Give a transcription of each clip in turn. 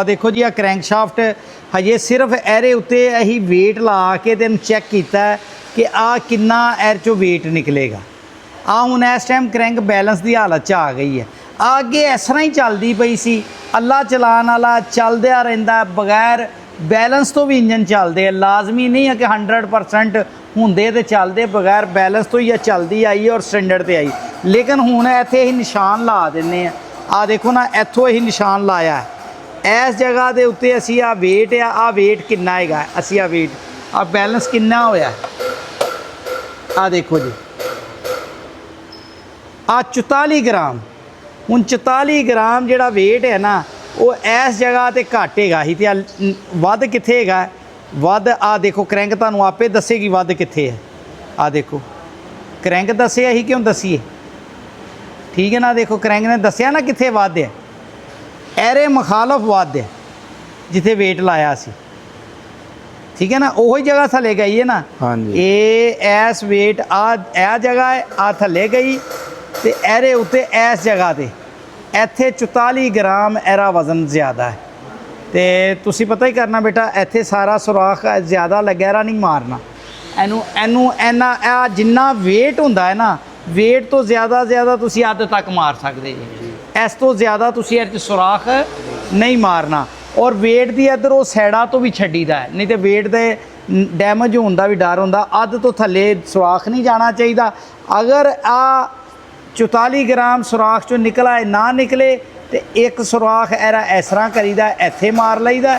देखो जी आ क्रैंकशाफ्ट हजे सिर्फ एरे उत्ते अही वेट ला के तेन चैक किया कि आ किन्ना एर चो वेट निकलेगा। आ हुण इस टाइम क्रैंक बैलेंस की हालत च आ गई है। अगे इस तरह ही चलती पई सी, अल्लाह चलान वाला चलदा रहिंदा, बगैर बैलेंस तो भी इंजन चलते हैं। लाजमी नहीं है कि 100% होंदे ते चलते, बगैर बैलेंस तो ही चलती आई और स्टैंडर्ड ते आई। लेकिन हुण इत्थे असीं निशान ला दिंदे आ देखो ना, इत्थों असीं निशान लाया है। इस जगह के उत्ते असी आ वेट आ वेट कितना है, असी आ वेट आ बैलेंस कितना होया आ देखो जी आ 44 ग्राम। हुण 44 ग्राम जिहड़ा वेट है ना वो इस जगह ते घट हैगा ही, ते वध कित्थे हैगा, वध आ देखो क्रैंक तुहानूं आपे दसेगी वध कित्थे है। आ देखो क्रैंक दस्सिया ही, क्यों दसीए, ठीक है ना। देखो क्रैंक ने दस्सिया ना कित्थे वध है, एरे मुखालफ वध है जिथे वेट लाया सी, ठीक है ना। वही जगह थले गई है ना। हाँ जी। ये एस वेट आ जगह है, आ थले गई तो एरे उत्ते इस जगह ते इत्थे 44 ग्राम एरा वजन ज़्यादा है। तो तुसी पता ही करना बेटा, इत्थे सारा सुराख ज़्यादा लग्या, एरा नहीं मारना एनू एनू एना आ जिन्ना वेट हुंदा है ना, वेट तो ज़्यादा तुसी हद तक मार सकते जी। इस तो ज़्यादा तुसी इहदे च सुराख नहीं मारना। और वेट की इधर वो साइडा तो भी छड्डीदा है, नहीं तो वेट दे डैमेज होने का भी डर होंदा। अध तो थले सुराख नहीं जाना चाहिए। अगर आ 44 ग्राम सुराख चो निकला है, ना निकले तो एक सुराख एरा इस तरह करीदा, इत्थे मार लईदा,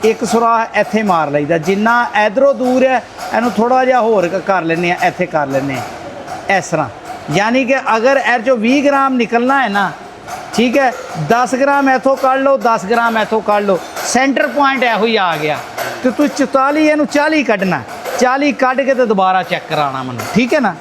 एक सुराख इत्थे मार लईदा। जिन्ना इधरों दूर है इनू थोड़ा जिहा होर कर लेने, इत्थे कर लेने इस तरह। यानी कि अगर एर चो 20 ग्राम निकलना है ना, ठीक है, 10 ग्राम इतों कढ़ लो, 10 ग्राम इतों कढ़ लो, सेंटर पॉइंट यो ही आ गया। तो तू 44 इनू 40 कढ़ना, 40 कढ़ के तो दोबारा चेक कराना मैनू, ठीक है ना।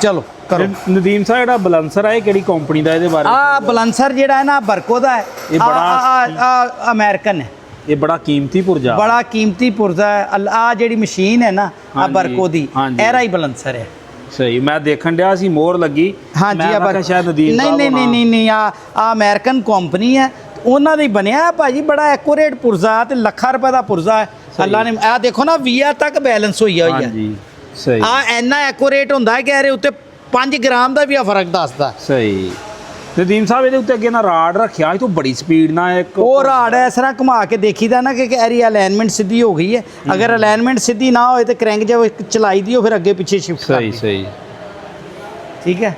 चलो करो। नदीम साहब जिहड़ा बलंसर है किहड़ी कंपनी दा, इहदे बारे आ बलंसर जिहड़ा है ना बरको दा है, ये बड़ा अमेरिकन है, ये बड़ा कीमती पुर्जा, बड़ा कीमती पुर्जा है। आ जिहड़ी मशीन है ना आ बरको दी, एरा ही बलंसर है। सही, मैं देखन डया सी मोर लगी। हाँ जी, मैं शायद नदीम नहीं आ अमेरिकन कंपनी है, उन्होंने ही बनया भाजी। बड़ा एक्यूरेट पुर्जा ते लाखा रुपए का पुर्जा है। अल्लाह ने आ देखो ना 20 तक बैलेंस हुई है। सही, आ इन्ना एक्यूरेट होंदा है कि एरे उत्ते 5 ग्राम का भी फर्क दसदा। सही। नदीम साहब ये उत्ते अगे ना राड रखिया तो बड़ी स्पीड ना एक वो राड इस तरह घुमा के देखीदा ना कि एरी अलाइनमेंट सीधी हो गई है। अगर अलाइनमेंट सीधी ना हो तो क्रैंक जब चलाई दी हो फिर अगे पीछे शिफ्ट। सही सही, ठीक है।